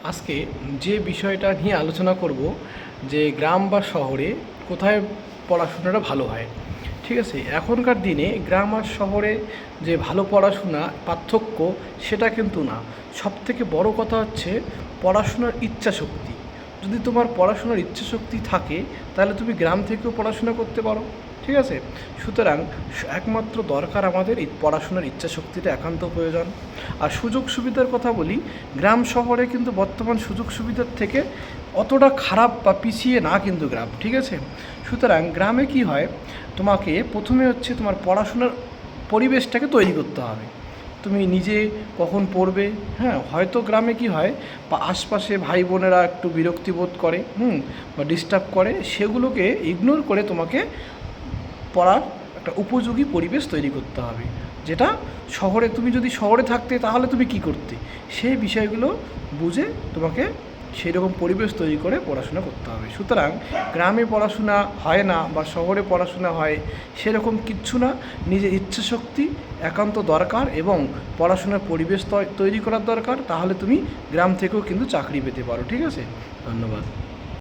আজকে যে বিষয়টা নিয়ে আলোচনা করব যে গ্রাম বা শহরে কোথায় পড়াশোনাটা ভালো হয়। ঠিক আছে, এখনকার দিনে গ্রাম আর শহরে যে ভালো পড়াশোনা পার্থক্য সেটা কিন্তু না। সবথেকে বড় কথা হচ্ছে পড়াশোনার ইচ্ছাশক্তি। যদি তোমার পড়াশোনার ইচ্ছাশক্তি থাকে তাহলে তুমি গ্রাম থেকেও পড়াশোনা করতে পারো। ঠিক আছে, সুতরাং একমাত্র দরকার আমাদের এই পড়াশোনার ইচ্ছাশক্তিটা একান্ত প্রয়োজন। আর সুযোগ সুবিধার কথা বলি, গ্রাম শহরে কিন্তু বর্তমান সুযোগ সুবিধার থেকে অতটা খারাপ বা পিছিয়ে না কিন্তু গ্রাম। ঠিক আছে, সুতরাং গ্রামে কি হয়, তোমাকে প্রথমে হচ্ছে তোমার পড়াশোনার পরিবেশটাকে তৈরি করতে হবে। তুমি নিজে কখন পড়বে, হ্যাঁ, হয়তো গ্রামে কি হয় বা আশপাশে ভাই বোনেরা একটু বিরক্তিবোধ করে বা ডিস্টার্ব করে, সেগুলোকে ইগনোর করে তোমাকে পড়ার একটা উপযোগী পরিবেশ তৈরি করতে হবে। যেটা শহরে, তুমি যদি শহরে থাকতে তাহলে তুমি কি করতে, সেই বিষয়গুলো বুঝে তোমাকে সেই রকম পরিবেশ তৈরি করে পড়াশোনা করতে হবে। সুতরাং গ্রামে পড়াশোনা হয় না বা শহরে পড়াশোনা হয় সেরকম কিচ্ছু না। নিজের ইচ্ছাশক্তি একান্ত দরকার এবং পড়াশোনার পরিবেশ তৈরি করার দরকার, তাহলে তুমি গ্রাম থেকেও কিন্তু চাকরি পেতে পারো। ঠিক আছে, ধন্যবাদ।